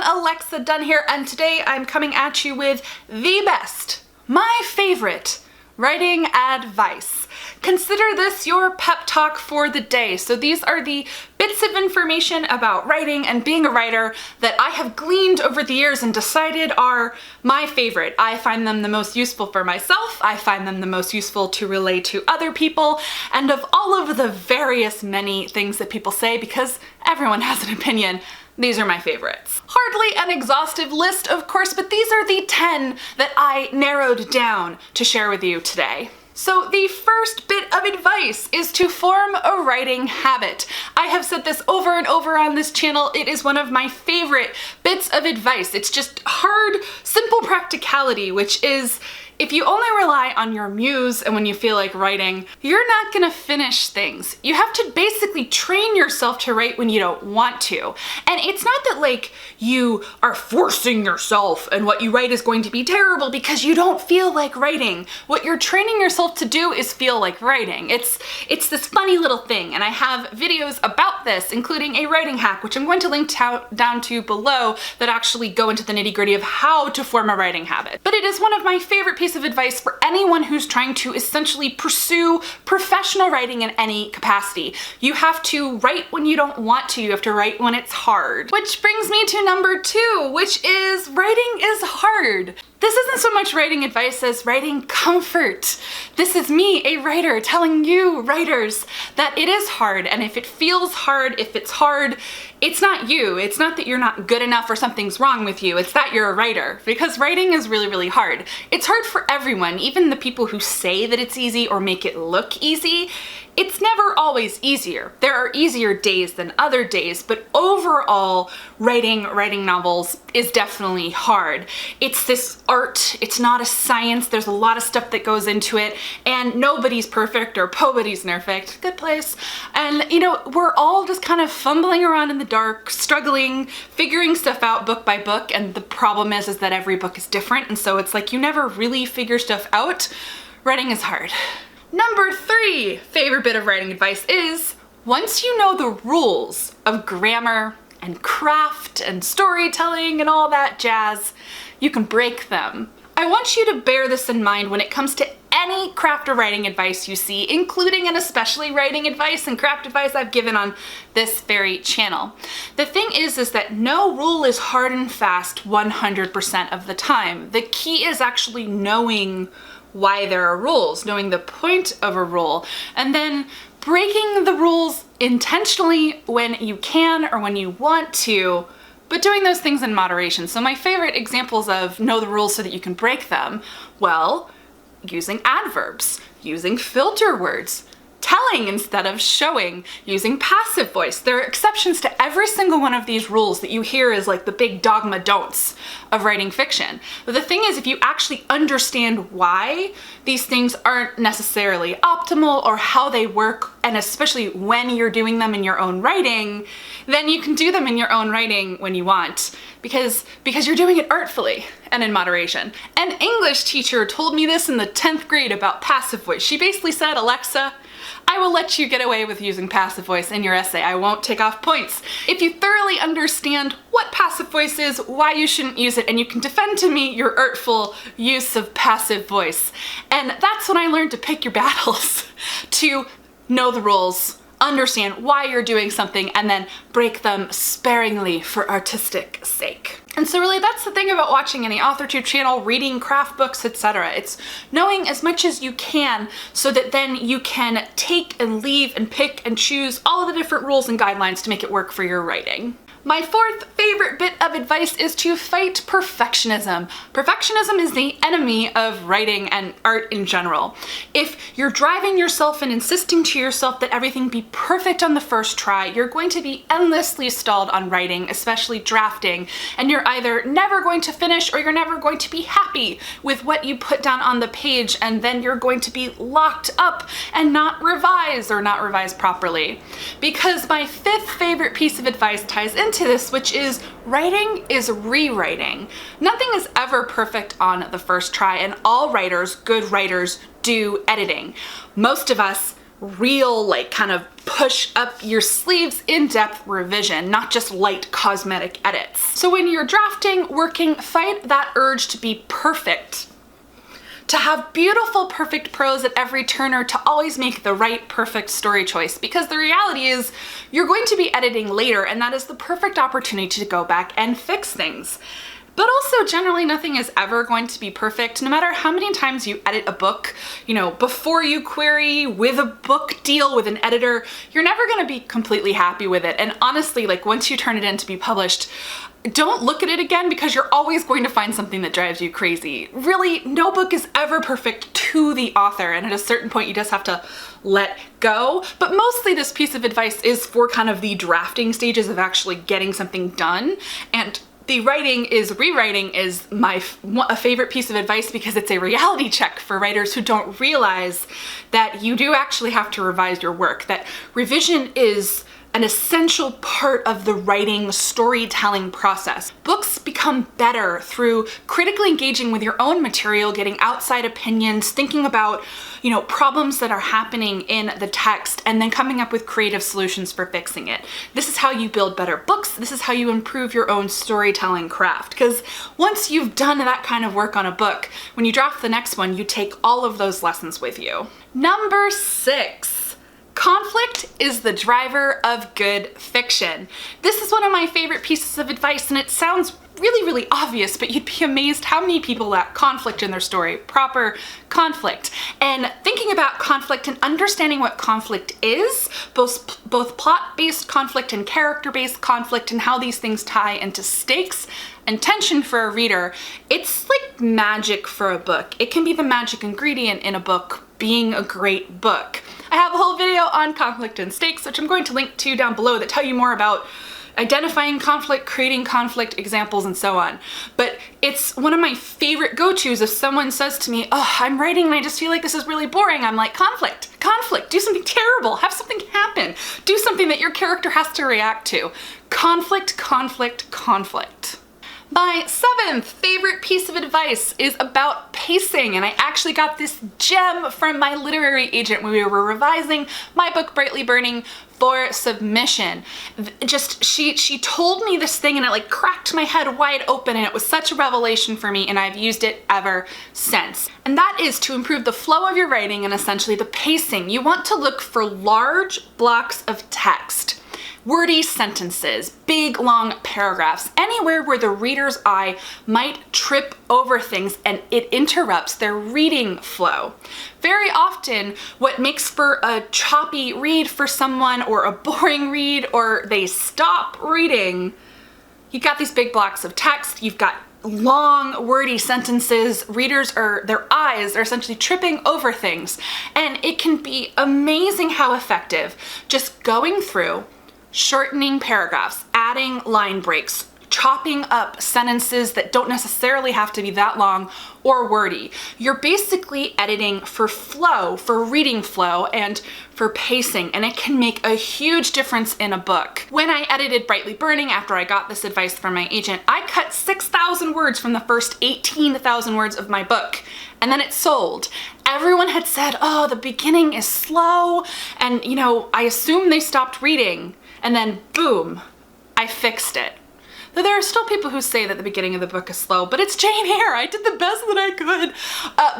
Alexa Donne here, and today I'm coming at you with the best, my favorite, writing advice. Consider this your pep talk for the day. So these are the bits of information about writing and being a writer that I have gleaned over the years and decided are my favorite. I find them the most useful for myself, I find them the most useful to relay to other people, and of all of the various many things that people say, because everyone has an opinion, these are my favorites. Hardly an exhaustive list, of course, but these are the 10 that I narrowed down to share with you today. So the first bit of advice is to form a writing habit. I have said this over and over on this channel. It is one of my favorite bits of advice. It's just hard, simple practicality, which is if you only rely on your muse and when you feel like writing, you're not gonna finish things. You have to basically train yourself to write when you don't want to. And it's not that like you are forcing yourself and what you write is going to be terrible because you don't feel like writing. What you're training yourself to do is feel like writing. It's this funny little thing, and I have videos about this, including a writing hack, which I'm going to link down to below, that actually go into the nitty-gritty of how to form a writing habit. But it is one of my favorite pieces of advice for anyone who's trying to essentially pursue professional writing in any capacity. You have to write when you don't want to. You have to write when it's hard. Which brings me to number 2, which is writing is hard. This isn't so much writing advice as writing comfort. This is me, a writer, telling you, writers, that it is hard, and if it feels hard, if it's hard, it's not you. It's not that you're not good enough or something's wrong with you, it's that you're a writer, because writing is really, really hard. It's hard for everyone, even the people who say that it's easy or make it look easy. It's never always easier. There are easier days than other days, but overall, writing novels is definitely hard. It's this art, it's not a science, there's a lot of stuff that goes into it, and nobody's perfect or nobody's perfect. Good place. And you know, we're all just kind of fumbling around in the dark, struggling, figuring stuff out book by book, and the problem is that every book is different, and so it's like you never really figure stuff out. Writing is hard. Number 3 favorite bit of writing advice is, once you know the rules of grammar and craft and storytelling and all that jazz, you can break them. I want you to bear this in mind when it comes to any craft or writing advice you see, including and especially writing advice and craft advice I've given on this very channel. The thing is that no rule is hard and fast 100% of the time. The key is actually knowing why there are rules, knowing the point of a rule, and then breaking the rules intentionally when you can or when you want to, but doing those things in moderation. So my favorite examples of know the rules so that you can break them, well, using adverbs, using filter words, telling instead of showing, using passive voice. There are exceptions to every single one of these rules that you hear as like the big dogma don'ts of writing fiction. But the thing is, if you actually understand why these things aren't necessarily optimal or how they work, and especially when you're doing them in your own writing, then you can do them in your own writing when you want, because you're doing it artfully and in moderation. An English teacher told me this in the 10th grade about passive voice. She basically said, Alexa, I will let you get away with using passive voice in your essay. I won't take off points. If you thoroughly understand what passive voice is, why you shouldn't use it, and you can defend to me your artful use of passive voice. And that's when I learned to pick your battles, to know the rules, understand why you're doing something, and then break them sparingly for artistic sake. And so really that's the thing about watching any AuthorTube channel, reading craft books, etc. It's knowing as much as you can so that then you can take and leave and pick and choose all of the different rules and guidelines to make it work for your writing. My 4th favorite bit of advice is to fight perfectionism. Perfectionism is the enemy of writing and art in general. If you're driving yourself and insisting to yourself that everything be perfect on the first try, you're going to be endlessly stalled on writing, especially drafting, and you're either never going to finish or you're never going to be happy with what you put down on the page, and then you're going to be locked up and not revise or not revise properly. Because my 5th favorite piece of advice ties into this, which is writing is rewriting. Nothing is ever perfect on the first try, and all writers, good writers, do editing. Most of us real, like kind of push up your sleeves in-depth revision, not just light cosmetic edits. So when you're drafting, working, fight that urge to be perfect, to have beautiful, perfect prose at every turn, or to always make the right, perfect story choice. Because the reality is you're going to be editing later, and that is the perfect opportunity to go back and fix things. But also, generally, nothing is ever going to be perfect. No matter how many times you edit a book, you know, before you query, with a book deal, with an editor, you're never gonna be completely happy with it. And honestly, like once you turn it in to be published, don't look at it again, because you're always going to find something that drives you crazy. Really, no book is ever perfect to the author, and at a certain point you just have to let go. But mostly this piece of advice is for kind of the drafting stages of actually getting something done. And the rewriting is a favorite piece of advice, because it's a reality check for writers who don't realize that you do actually have to revise your work, that revision is an essential part of the writing storytelling process. Books become better through critically engaging with your own material, getting outside opinions, thinking about, you know, problems that are happening in the text, and then coming up with creative solutions for fixing it. This is how you build better books. This is how you improve your own storytelling craft. Because once you've done that kind of work on a book, when you draft the next one, you take all of those lessons with you. Number 6. Conflict is the driver of good fiction. This is one of my favorite pieces of advice, and it sounds really, really obvious, but you'd be amazed how many people lack conflict in their story, proper conflict. And thinking about conflict and understanding what conflict is, both plot-based conflict and character-based conflict, and how these things tie into stakes and tension for a reader, it's like magic for a book. It can be the magic ingredient in a book being a great book. I have a whole video on conflict and stakes, which I'm going to link to down below, that tell you more about identifying conflict, creating conflict examples, and so on. But it's one of my favorite go-tos. If someone says to me, oh, I'm writing and I just feel like this is really boring, I'm like, conflict, do something terrible, have something happen, do something that your character has to react to. Conflict. My 7th favorite piece of advice is about pacing, and I actually got this gem from my literary agent when we were revising my book Brightly Burning for submission. She told me this thing, and it like cracked my head wide open, and it was such a revelation for me, and I've used it ever since. And that is to improve the flow of your writing and essentially the pacing. You want to look for large blocks of text, wordy sentences, big long paragraphs, anywhere where the reader's eye might trip over things and it interrupts their reading flow. Very often, what makes for a choppy read for someone, or a boring read, or they stop reading, you've got these big blocks of text, you've got long wordy sentences, their eyes are essentially tripping over things, and it can be amazing how effective just going through, shortening paragraphs, adding line breaks, chopping up sentences that don't necessarily have to be that long or wordy. You're basically editing for flow, for reading flow, and for pacing, and it can make a huge difference in a book. When I edited Brightly Burning, after I got this advice from my agent, I cut 6,000 words from the first 18,000 words of my book, and then it sold. Everyone had said, oh, the beginning is slow, and you know, I assumed they stopped reading. And then boom, I fixed it. Though there are still people who say that the beginning of the book is slow, but it's Jane Eyre. I did the best that I could.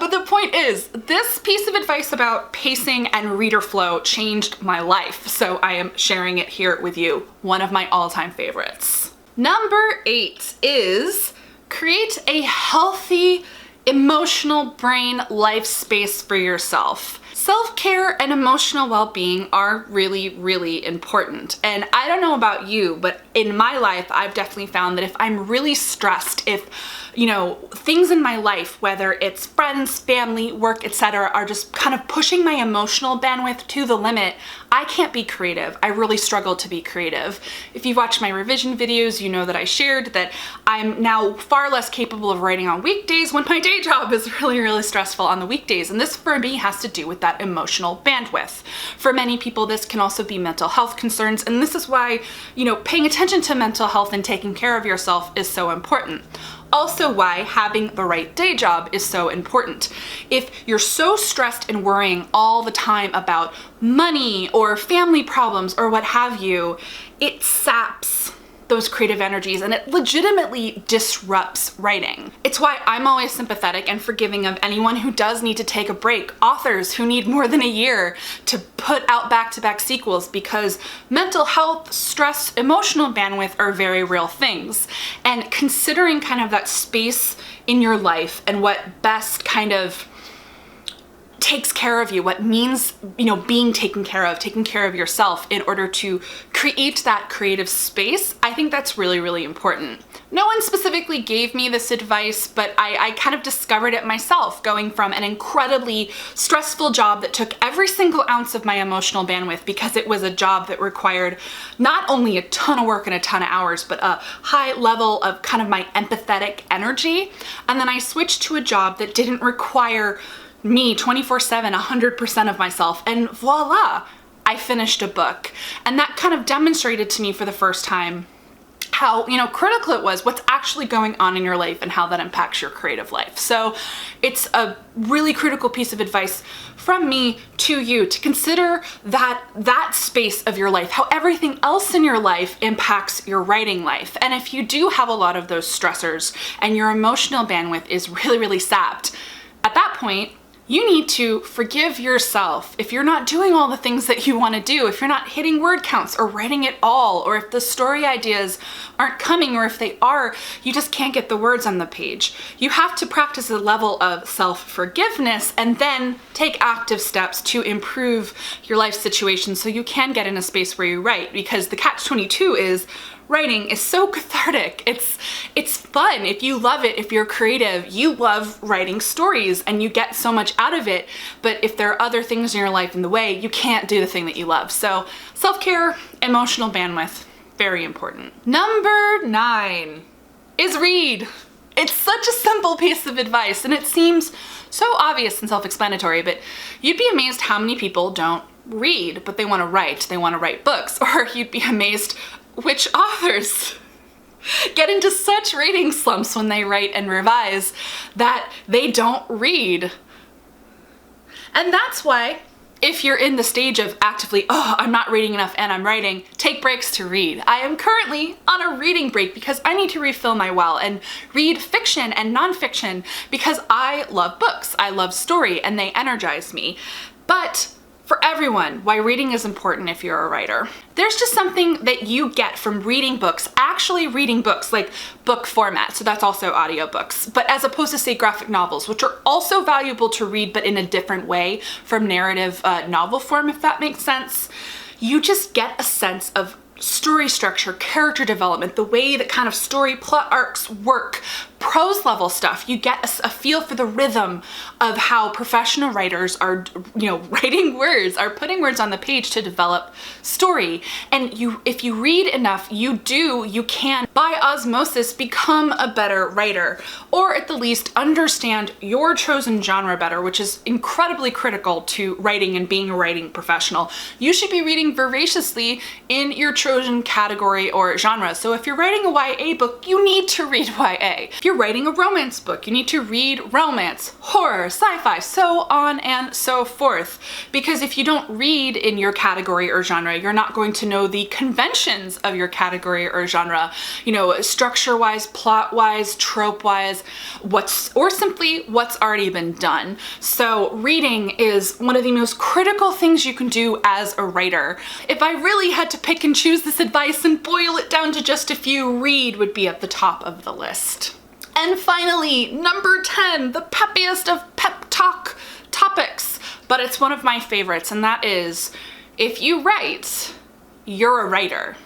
But the point is, this piece of advice about pacing and reader flow changed my life. So I am sharing it here with you. One of my all-time favorites. Number 8 is create a healthy emotional brain life space for yourself. Self-care and emotional well-being are really, really important. And I don't know about you, but in my life, I've definitely found that if I'm really stressed, if, you know, things in my life, whether it's friends, family, work, etc., are just kind of pushing my emotional bandwidth to the limit, I can't be creative. I really struggle to be creative. If you've watched my revision videos, you know that I shared that I'm now far less capable of writing on weekdays when my day job is really, really stressful on the weekdays. And this for me has to do with that emotional bandwidth. For many people, this can also be mental health concerns. And this is why, you know, paying attention to mental health and taking care of yourself is so important. Also why having the right day job is so important. If you're so stressed and worrying all the time about money or family problems or what have you, it saps those creative energies and it legitimately disrupts writing. It's why I'm always sympathetic and forgiving of anyone who does need to take a break, authors who need more than a year to put out back-to-back sequels, because mental health, stress, emotional bandwidth are very real things. And considering kind of that space in your life and what best kind of takes care of you, what means, being taken care of yourself in order to create that creative space, I think that's really, really important. No one specifically gave me this advice, but I kind of discovered it myself, going from an incredibly stressful job that took every single ounce of my emotional bandwidth because it was a job that required not only a ton of work and a ton of hours, but a high level of kind of my empathetic energy. And then I switched to a job that didn't require me 24/7, 100% of myself, and voila, I finished a book. And that kind of demonstrated to me for the first time how, critical it was, what's actually going on in your life and how that impacts your creative life. So it's a really critical piece of advice from me to you to consider that space of your life, how everything else in your life impacts your writing life. And if you do have a lot of those stressors and your emotional bandwidth is really, really sapped, at that point, you need to forgive yourself if you're not doing all the things that you want to do, if you're not hitting word counts or writing at all, or if the story ideas aren't coming, or if they are, you just can't get the words on the page. You have to practice a level of self-forgiveness and then take active steps to improve your life situation so you can get in a space where you write, because the catch-22 is writing is so cathartic. It's fun. If you love it, if you're creative, you love writing stories and you get so much out of it. But if there are other things in your life in the way, you can't do the thing that you love. So self-care, emotional bandwidth, very important. Number 9 is read. It's such a simple piece of advice and it seems so obvious and self-explanatory, but you'd be amazed how many people don't read, but they want to write. They want to write books. Or you'd be amazed which authors get into such reading slumps when they write and revise that they don't read. And that's why, if you're in the stage of actively, I'm not reading enough and I'm writing, take breaks to read. I am currently on a reading break because I need to refill my well and read fiction and nonfiction because I love books, I love story, and they energize me. But for everyone, why reading is important if you're a writer. There's just something that you get from reading books, actually reading books, like book format, so that's also audiobooks, but as opposed to, say, graphic novels, which are also valuable to read, but in a different way from narrative novel form, if that makes sense. You just get a sense of story structure, character development, the way that kind of story plot arcs work, prose level stuff. You get a feel for the rhythm of how professional writers are, writing words, are putting words on the page to develop story. And if you read enough, you can, by osmosis, become a better writer, or at the least understand your chosen genre better, which is incredibly critical to writing and being a writing professional. You should be reading voraciously in your chosen category or genre. So if you're writing a YA book, you need to read YA. If you're writing a romance book, you need to read romance, horror, sci-fi, so on and so forth. Because if you don't read in your category or genre, you're not going to know the conventions of your category or genre, structure-wise, plot-wise, trope-wise, or simply what's already been done. So reading is one of the most critical things you can do as a writer. If I really had to pick and choose this advice and boil it down to just a few, read would be at the top of the list. And finally, number 10, the peppiest of pep talk topics, but it's one of my favorites, and that is, if you write, you're a writer.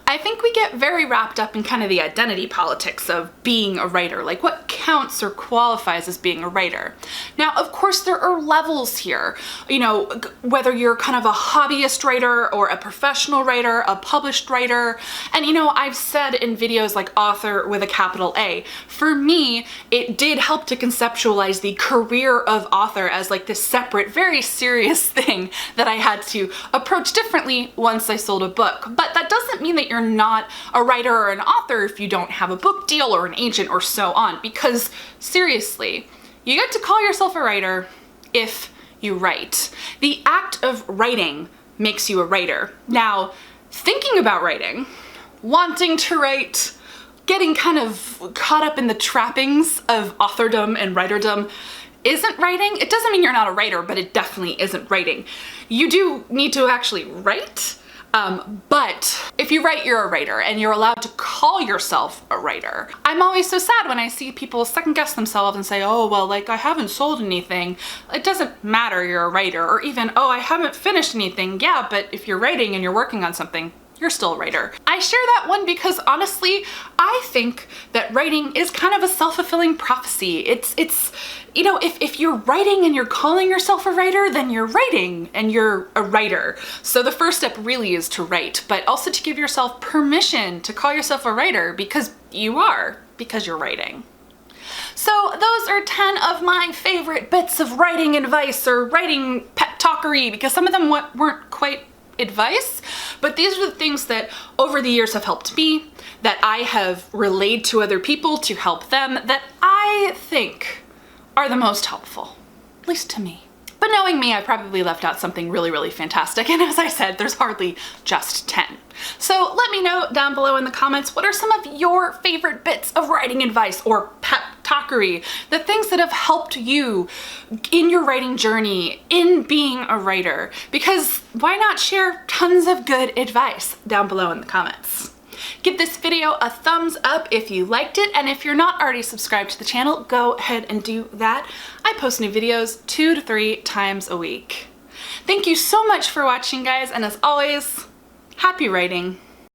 I think we get very wrapped up in kind of the identity politics of being a writer, like what counts or qualifies as being a writer. Now, of course, there are levels here, whether you're kind of a hobbyist writer or a professional writer, a published writer. And I've said in videos like author with a capital A, for me, it did help to conceptualize the career of author as like this separate, very serious thing that I had to approach differently once I sold a book. But that doesn't doesn't mean that you're not a writer or an author if you don't have a book deal or an agent or so on, because seriously, you get to call yourself a writer if you write. The act of writing makes you a writer. Now, thinking about writing, wanting to write, getting kind of caught up in the trappings of authordom and writerdom isn't writing. It doesn't mean you're not a writer, but it definitely isn't writing. You do need to actually write, but if you write, you're a writer, and you're allowed to call yourself a writer. I'm always so sad when I see people second guess themselves and say, oh, well, like, I haven't sold anything. It doesn't matter, you're a writer. Or even, oh, I haven't finished anything. Yeah, but if you're writing and you're working on something, you're still a writer. I share that one because honestly, I think that writing is kind of a self-fulfilling prophecy. It's you know, if you're writing and you're calling yourself a writer, then you're writing and you're a writer. So the first step really is to write, but also to give yourself permission to call yourself a writer because you are, because you're writing. So those are 10 of my favorite bits of writing advice or writing pep talkery, because some of them weren't quite advice, but these are the things that over the years have helped me, that I have relayed to other people to help them, that I think are the most helpful, at least to me. But knowing me, I probably left out something really, really fantastic, and as I said, there's hardly just 10. So let me know down below in the comments, what are some of your favorite bits of writing advice or pep talkery, the things that have helped you in your writing journey, in being a writer? Because why not share tons of good advice down below in the comments? Give this video a thumbs up if you liked it, and if you're not already subscribed to the channel, go ahead and do that. I post new videos 2 to 3 times a week. Thank you so much for watching, guys, and as always, happy writing.